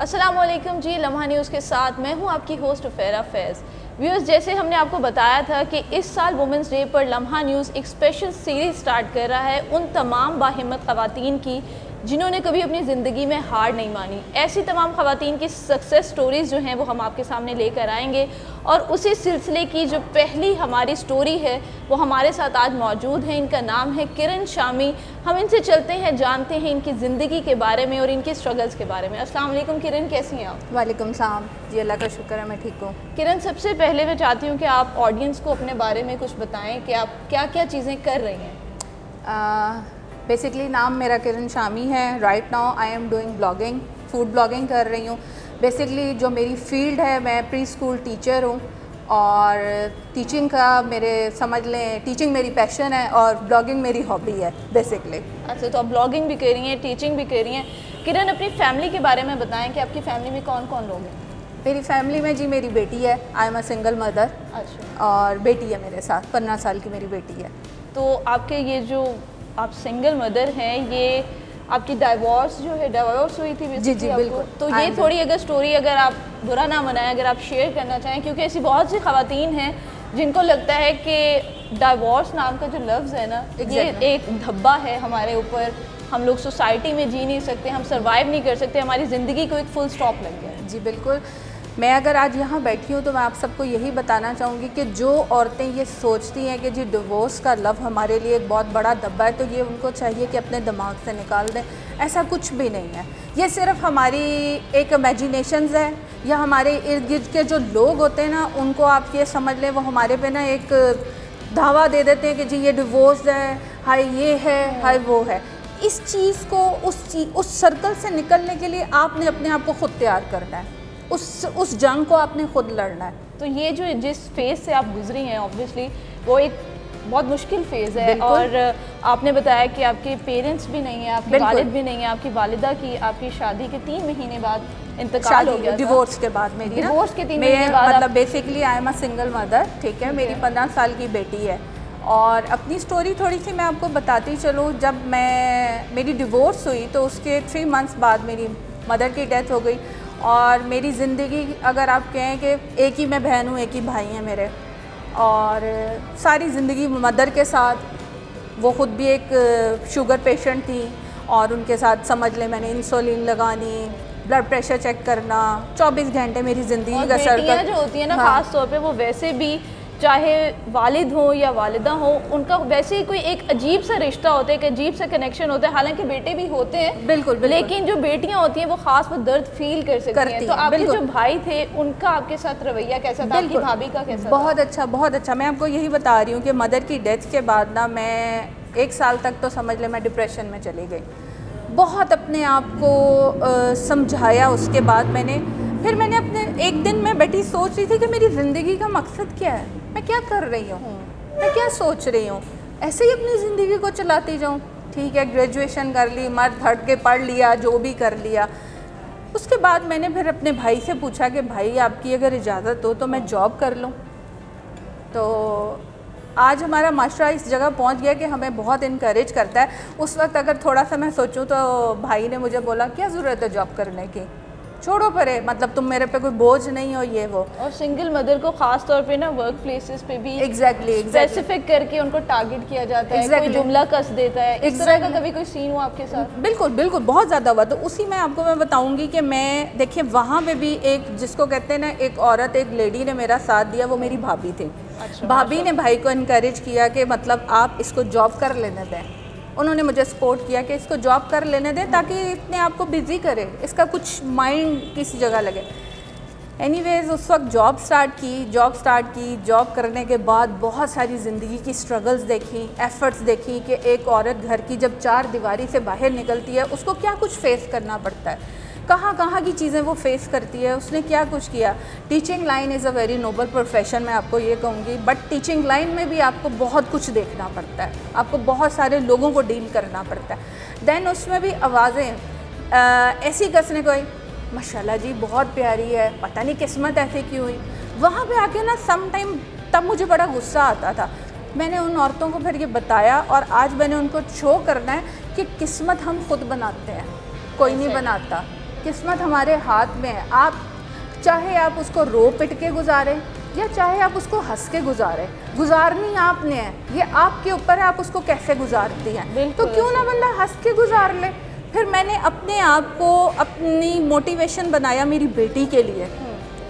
अस्सलामुअलैकुम जी, लम्हा न्यूज़ के साथ मैं हूं आपकी होस्ट फेरा फैज़। व्यूअर्स, जैसे हमने आपको बताया था कि इस साल वुमेंस डे पर लम्हा न्यूज़ एक स्पेशल सीरीज़ स्टार्ट कर रहा है उन तमाम बाहिम्मत ख़वातीन की जिन्होंने कभी अपनी ज़िंदगी में हार नहीं मानी। ऐसी तमाम ख़वातीन की सक्सेस स्टोरीज़ जो हैं वो हम आपके सामने लेकर आएंगे और उसी सिलसिले की जो पहली हमारी स्टोरी है वो हमारे साथ आज मौजूद है। इनका नाम है किरण शामी। हम इनसे चलते हैं, जानते हैं इनकी ज़िंदगी के बारे में और इनके स्ट्रगल्स के बारे में। अस्सलाम वालेकुम किरण, कैसी हैं आप? वालेकुम सलाम जी, अल्लाह का शुक्र है मैं ठीक हूँ। किरण, सबसे पहले मैं चाहती हूँ कि आप ऑडियंस को अपने बारे में कुछ बताएं कि आप क्या क्या चीज़ें कर रही हैं। बेसिकली नाम मेरा किरण शामी है। Right now I am doing blogging, food blogging कर रही हूँ। बेसिकली जो मेरी फील्ड है, मैं प्री स्कूल टीचर हूँ और टीचिंग का मेरे समझ लें टीचिंग मेरी पैशन है और ब्लॉगिंग मेरी हॉबी है बेसिकली। अच्छा, तो आप ब्लॉगिंग भी कर रही हैं, टीचिंग भी कर रही हैं। किरण, अपनी फैमिली के बारे में बताएं कि आपकी फैमिली में कौन कौन लोग हैं? मेरी फैमिली में जी मेरी बेटी है, I am a single mother. अच्छा। और बेटी है मेरे साथ, 15 साल की मेरी बेटी है। तो आपके ये जो आप सिंगल मदर हैं, ये आपकी डाइवोर्स हुई थी जी जी बिल्कुल। तो ये थोड़ी अगर स्टोरी, अगर आप बुरा ना मनाएं, अगर आप शेयर करना चाहें, क्योंकि ऐसी बहुत सी ख़वातीन हैं जिनको लगता है कि डाइवोर्स नाम का जो लफ्ज़ है ना, ये एक धब्बा है हमारे ऊपर, हम लोग सोसाइटी में जी नहीं सकते, हम सर्वाइव नहीं कर सकते, हमारी ज़िंदगी को एक फुल स्टॉप लग गया है। जी बिल्कुल। मैं अगर आज यहाँ बैठी हूँ तो मैं आप सबको यही बताना चाहूँगी कि जो औरतें ये सोचती हैं कि जी डिवोर्स का लव हमारे लिए एक बहुत बड़ा धब्बा है, तो ये उनको चाहिए कि अपने दिमाग से निकाल दें। ऐसा कुछ भी नहीं है, ये सिर्फ हमारी एक इमेजिनेशंस है, या हमारे इर्द गिर्द के जो लोग होते हैं ना, उनको आप ये समझ लें वो हमारे पे ना एक धावा दे देते हैं कि जी ये डिवोर्स है, हाय ये है, हाय वो है। इस चीज़ को उस सर्कल से निकलने के लिए आपने अपने आप को खुद तैयार करना है, उस जंग को आपने खुद लड़ना है। तो ये जो जिस फेज़ से आप गुजरी हैं, ऑब्वियसली वो एक बहुत मुश्किल फेज़ है। और आपने बताया कि आपके पेरेंट्स भी नहीं हैं, आपके वालिद भी नहीं हैं, आपकी वालिदा की आपकी शादी के 3 महीने बाद इंतकाल हो गया, डिवोर्स के बाद मेरी डिवोर्स के 3 महीने बाद। मतलब basically I am a single mother, ठीक है। मेरी 15 साल की बेटी है और अपनी स्टोरी थोड़ी सी मैं आपको बताती चलूँ। जब मेरी डिवोर्स हुई तो उसके 3 मंथ्स बाद मेरी मदर की डेथ हो गई और मेरी ज़िंदगी, अगर आप कहें कि एक ही मैं बहन हूँ, एक ही भाई हैं मेरे, और सारी ज़िंदगी मदर के साथ। वो ख़ुद भी एक शुगर पेशेंट थी और उनके साथ समझ लें मैंने इंसुलिन लगानी, ब्लड प्रेशर चेक करना, 24 घंटे मेरी ज़िंदगी का सर्कल जो होती है ना, ख़ास तौर पे वो वैसे भी चाहे वालिद हो या वालिदा हो, उनका वैसे ही कोई एक अजीब सा रिश्ता होता है, एक अजीब सा कनेक्शन होता है। हालांकि बेटे भी होते हैं, बिल्कुल, लेकिन जो बेटियां होती हैं वो खास वो दर्द फील कर सकती हैं। तो आपके जो भाई थे उनका आपके साथ रवैया कैसा था, आपकी भाभी का कैसा था? बहुत अच्छा, बहुत अच्छा। मैं आपको यही बता रही हूँ कि मदर की डेथ के बाद ना मैं 1 साल तक तो समझ लें मैं डिप्रेशन में चली गई। बहुत अपने आप को समझाया। उसके बाद फिर मैंने अपने एक दिन मैं बैठी सोच रही थी कि मेरी ज़िंदगी का मकसद क्या है, मैं क्या कर रही हूँ, मैं क्या सोच रही हूँ। ऐसे ही अपनी ज़िंदगी को चलाती जाऊँ, ठीक है। ग्रेजुएशन कर ली, मर्द हट के पढ़ लिया, जो भी कर लिया। उसके बाद मैंने फिर अपने भाई से पूछा कि भाई आपकी अगर इजाज़त हो तो मैं जॉब कर लूँ। तो आज हमारा माशरा इस जगह पहुंच गया कि हमें बहुत इनकरेज करता है। उस वक्त अगर थोड़ा सा मैं सोचूं तो भाई ने मुझे बोला क्या ज़रूरत है जॉब करने की, छोड़ो परे, मतलब तुम मेरे पे कोई बोझ नहीं हो, ये वो। और सिंगल मदर को खास तौर पे ना वर्क प्लेसेस पे भी एग्जैक्टली स्पेसिफिक करके उनको टारगेट किया जाता है, कोई जुमला कस देता है। इस तरह का कभी कोई सीन हुआ आपके साथ? बिल्कुल बिल्कुल, बहुत ज़्यादा हुआ। तो उसी में आपको मैं बताऊंगी कि मैं देखिए वहाँ पे भी एक जिसको कहते हैं ना एक औरत, एक लेडी ने मेरा साथ दिया, वो मेरी भाभी थी। अच्छा, भाभी ने भाई को इनकरेज किया कि मतलब आप इसको जॉब कर लेने दें। उन्होंने मुझे सपोर्ट किया कि इसको जॉब कर लेने दें ताकि इतने आप को बिज़ी करे, इसका कुछ माइंड किसी जगह लगे। एनीवेज़ उस वक्त जॉब स्टार्ट की। जॉब करने के बाद बहुत सारी ज़िंदगी की स्ट्रगल्स देखी, एफ़र्ट्स देखी कि एक औरत घर की जब 4 दीवारी से बाहर निकलती है उसको क्या कुछ फेस करना पड़ता है, कहाँ की चीज़ें वो फेस करती है, उसने क्या कुछ किया। Teaching line is a very noble profession, मैं आपको ये कहूँगी। बट टीचिंग लाइन में भी आपको बहुत कुछ देखना पड़ता है, आपको बहुत सारे लोगों को डील करना पड़ता है। देन उसमें भी आवाज़ें ऐसी कसने कोई माशाल्लाह जी बहुत प्यारी है, पता नहीं किस्मत ऐसी क्यों हुई। वहाँ पे आके ना सम टाइम तब मुझे बड़ा गुस्सा आता था। मैंने उन औरतों को फिर ये बताया और आज मैंने उनको शो करना है कि किस्मत हम खुद बनाते हैं, कोई नहीं बनाता। किस्मत हमारे हाथ में है। आप चाहे आप उसको रो पिट के गुजारें या चाहे आप उसको हंस के गुजारें, गुजारनी आपने है, ये आपके ऊपर है आप उसको कैसे गुजारती हैं। तो क्यों ना बंदा हंस के गुजार ले। फिर मैंने अपने आप को अपनी मोटिवेशन बनाया मेरी बेटी के लिए।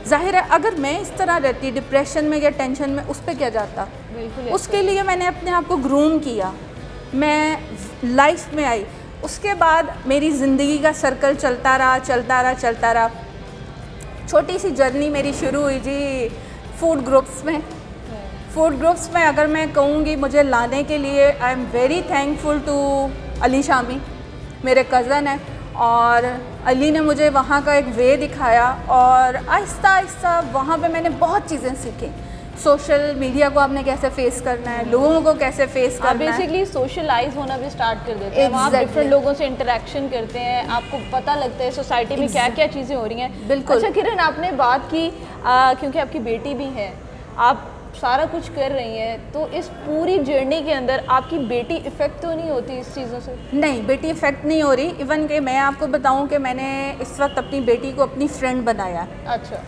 जाहिर है अगर मैं इस तरह रहती डिप्रेशन में या टेंशन में, उस पर क्या जाता। उसके लिए मैंने अपने आप को ग्रूम किया, मैं लाइफ में आई। उसके बाद मेरी ज़िंदगी का सर्कल चलता रहा। छोटी सी जर्नी मेरी शुरू हुई जी फूड ग्रुप्स में। अगर मैं कहूँगी मुझे लाने के लिए, I am very thankful to Ali Shami, मेरे कज़न है, और अली ने मुझे वहाँ का एक वे दिखाया और आहिस्ता आहिस्ता वहाँ पे मैंने बहुत चीज़ें सीखी। सोशल मीडिया को आपने कैसे फेस करना है, लोगों को कैसे फेस करना है। बेसिकली सोशलाइज होना भी स्टार्ट कर देते हैं। आप डिफरेंट लोगों से इंटरेक्शन करते हैं, आपको पता लगता है सोसाइटी में क्या क्या चीज़ें हो रही हैं। बिल्कुल। अच्छा किरण, आपने बात की क्योंकि आपकी बेटी भी है, आप सारा कुछ कर रही हैं, तो इस पूरी जर्नी के अंदर आपकी बेटी इफ़ेक्ट तो नहीं होती इस चीज़ों से? नहीं, बेटी इफ़ेक्ट नहीं हो रही। इवन कि मैं आपको बताऊं कि मैंने इस वक्त अपनी बेटी को अपनी फ्रेंड बनाया। अच्छा।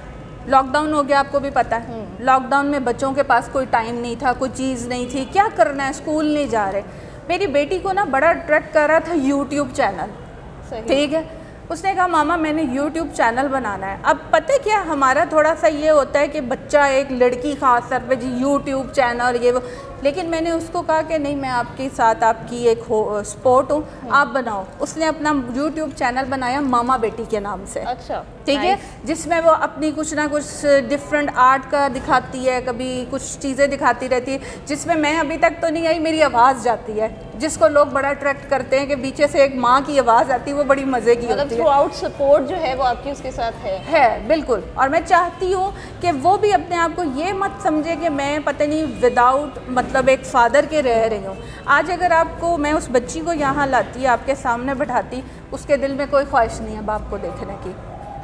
लॉकडाउन हो गया, आपको भी पता है। लॉकडाउन में बच्चों के पास कोई टाइम नहीं था, कोई चीज़ नहीं थी, क्या करना है, स्कूल नहीं जा रहे। मेरी बेटी को ना बड़ा अट्रैक्ट कर रहा था यूट्यूब चैनल। ठीक है, उसने कहा मामा मैंने यूट्यूब चैनल बनाना है। अब पता है क्या, हमारा थोड़ा सा ये होता है कि बच्चा, एक लड़की खास तौर पे जी यूट्यूब चैनल ये वो, लेकिन मैंने उसको कहा कि नहीं, मैं आपके साथ आपकी एक सपोर्ट हूँ, आप बनाओ। उसने अपना यूट्यूब चैनल बनाया मामा बेटी के नाम से। अच्छा, ठीक है, जिसमें वो अपनी कुछ ना कुछ डिफरेंट आर्ट का दिखाती है, कभी कुछ चीज़ें दिखाती रहती है, जिसमें मैं अभी तक तो नहीं आई, मेरी आवाज़ जाती है, जिसको लोग बड़ा अट्रैक्ट करते हैं कि पीछे से एक माँ की आवाज़ आती है, वो बड़ी मज़े की होती है। थ्रू आउट सपोर्ट जो है वो आपकी उसके साथ है बिल्कुल। और मैं चाहती हूँ कि वो भी अपने आप को ये मत समझे कि मैं पता नहीं विदाउट मतलब एक फादर के रह रही हूँ। आज अगर आपको मैं उस बच्ची को यहाँ लाती, आपके सामने बैठाती, उसके दिल में कोई ख्वाहिश नहीं है बाप को देखने की।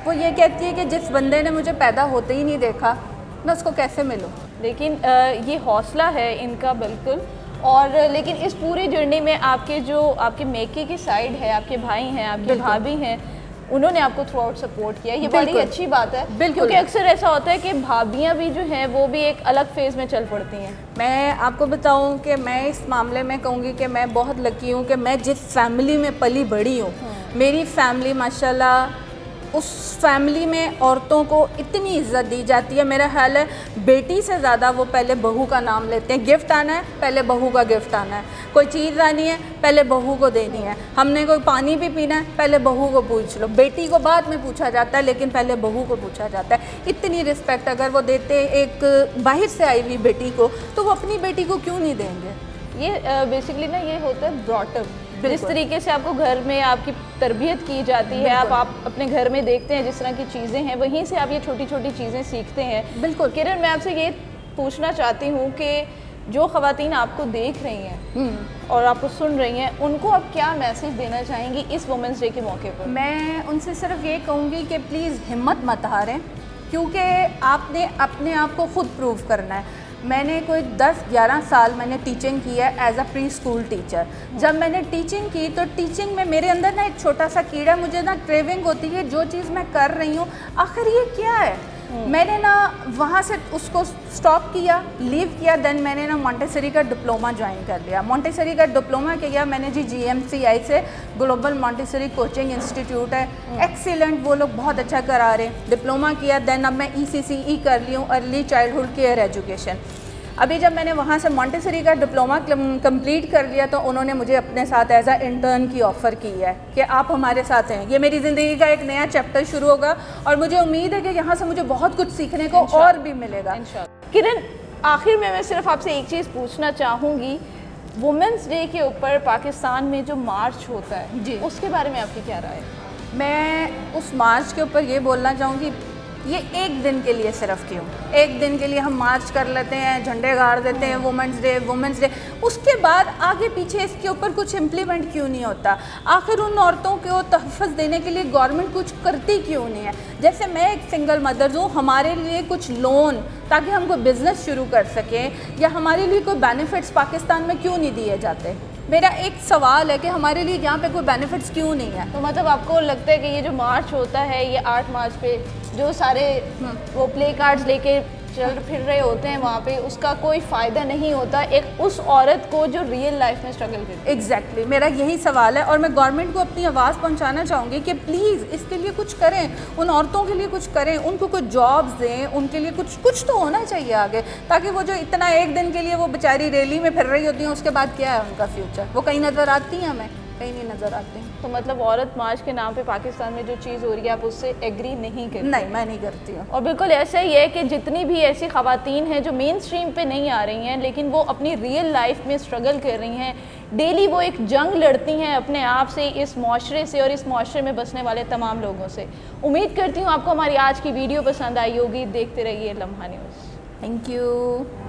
वो ये कहती है कि जिस बंदे ने मुझे पैदा होते ही नहीं देखा, मैं उसको कैसे मिलूँ। लेकिन ये हौसला है इनका बिल्कुल। और लेकिन इस पूरी जर्नी में आपके मेके की साइड है, आपके भाई हैं, आपके भाभी हैं, उन्होंने आपको थ्रू आउट सपोर्ट किया, ये बड़ी अच्छी बात है। क्योंकि अक्सर ऐसा होता है कि भाभियाँ भी जो हैं वो भी एक अलग फेज़ में चल पड़ती हैं। मैं आपको बताऊं कि मैं इस मामले में कहूँगी कि मैं बहुत लकी हूँ कि मैं जिस फैमिली में पली बड़ी हूँ, मेरी फैमिली माशाल्लाह, उस फैमिली में औरतों को इतनी इज्जत दी जाती है। मेरा ख्याल है बेटी से ज़्यादा वो पहले बहू का नाम लेते हैं। गिफ्ट आना है, पहले बहू का गिफ्ट आना है। कोई चीज़ आनी है, पहले बहू को देनी है। हमने कोई पानी भी पीना है, पहले बहू को पूछ लो। बेटी को बाद में पूछा जाता है, लेकिन पहले बहू को पूछा जाता है। इतनी रिस्पेक्ट अगर वो देते एक बाहर से आई हुई बेटी को, तो वो अपनी बेटी को क्यों नहीं देंगे। ये बेसिकली ना ये होता है ब्रॉटअप, जिस तरीके से आपको घर में आपकी तरबियत की जाती है, आप अपने घर में देखते हैं जिस तरह की चीज़ें हैं, वहीं से आप ये छोटी छोटी चीज़ें सीखते हैं। बिल्कुल। किरण, मैं आपसे ये पूछना चाहती हूँ कि जो ख़वातीन आपको देख रही हैं और आपको सुन रही हैं, उनको आप क्या मैसेज देना चाहेंगी इस वुमेंस डे के मौके पर? मैं उनसे सिर्फ ये कहूँगी कि प्लीज़ हिम्मत मत हारें, क्योंकि आपने अपने आप को ख़ुद प्रूव करना है। मैंने कोई 10-11 साल मैंने टीचिंग की है as a preschool teacher. जब मैंने टीचिंग की तो टीचिंग में मेरे अंदर ना एक छोटा सा कीड़ा, मुझे ना क्रेविंग होती है, जो चीज़ मैं कर रही हूँ आखिर ये क्या है। मैंने ना वहाँ से उसको स्टॉप किया, लीव किया। देन मैंने ना मॉन्टेसरी का डिप्लोमा ज्वाइन कर लिया। मॉन्टेसरी का डिप्लोमा किया मैंने जी GMCI से, ग्लोबल मॉन्टेसरी कोचिंग इंस्टीट्यूट है, एक्सीलेंट, वो लोग बहुत अच्छा करा रहे हैं। डिप्लोमा किया, देन अब मैं ECCE कर ली हूँ, अर्ली चाइल्डहुड केयर एजुकेशन। अभी जब मैंने वहाँ से मॉन्टेसरी का डिप्लोमा कंप्लीट कर लिया तो उन्होंने मुझे अपने साथ एज अ इंटर्न की ऑफ़र की है कि आप हमारे साथ हैं। ये मेरी ज़िंदगी का एक नया चैप्टर शुरू होगा और मुझे उम्मीद है कि यहाँ से मुझे बहुत कुछ सीखने को और भी मिलेगा। किरण, आखिर में मैं सिर्फ आपसे एक चीज़ पूछना चाहूँगी, वुमेंस डे के ऊपर पाकिस्तान में जो मार्च होता है जी, उसके बारे में आपकी क्या राय है? मैं उस मार्च के ऊपर ये बोलना चाहूँगी, ये एक दिन के लिए सिर्फ क्यों, एक दिन के लिए हम मार्च कर लेते हैं, झंडे गाड़ देते हैं, वुमेंस डे, उसके बाद आगे पीछे इसके ऊपर कुछ इम्प्लीमेंट क्यों नहीं होता? आखिर उन औरतों को तहफ़्फ़ुज़ देने के लिए गवर्नमेंट कुछ करती क्यों नहीं है? जैसे मैं एक सिंगल मदर हूँ, हमारे लिए कुछ लोन ताकि हम कोई बिज़नेस शुरू कर सकें, या हमारे लिए कोई बेनिफिट्स पाकिस्तान में क्यों नहीं दिए जाते? मेरा एक सवाल है कि हमारे लिए यहाँ पे कोई बेनिफिट्स क्यों नहीं है? तो मतलब आपको लगता है कि ये जो मार्च होता है, ये 8 मार्च पे जो सारे वो प्ले कार्ड्स लेके चल फिर रहे होते हैं वहाँ पे, उसका कोई फ़ायदा नहीं होता एक उस औरत को जो रियल लाइफ में स्ट्रगल करती है? एग्जैक्टली मेरा यही सवाल है और मैं गवर्नमेंट को अपनी आवाज़ पहुंचाना चाहूँगी कि प्लीज़ इसके लिए कुछ करें, उन औरतों के लिए कुछ करें, उनको कुछ जॉब्स दें, उनके लिए कुछ तो होना चाहिए आगे, ताकि वो जो इतना एक दिन के लिए वो बेचारी रैली में फिर रही होती हैं, उसके बाद क्या है उनका फ्यूचर? वो कहीं नज़र आती हैं? हमें कहीं नहीं नज़र आती हैं। तो मतलब औरत मार्च के नाम पे पाकिस्तान में जो चीज़ हो रही है आप उससे एग्री नहीं करते? नहीं, मैं नहीं करती हूँ। और बिल्कुल ऐसा ही है कि जितनी भी ऐसी ख़वातीन हैं जो मेन स्ट्रीम पे नहीं आ रही हैं लेकिन वो अपनी रियल लाइफ में स्ट्रगल कर रही हैं, डेली वो एक जंग लड़ती हैं अपने आप से, इस माशरे से और इस माशरे में बसने वाले तमाम लोगों से। उम्मीद करती हूँ आपको हमारी आज की वीडियो पसंद आई होगी। देखते रहिए लम्हा न्यूज़। Thank you.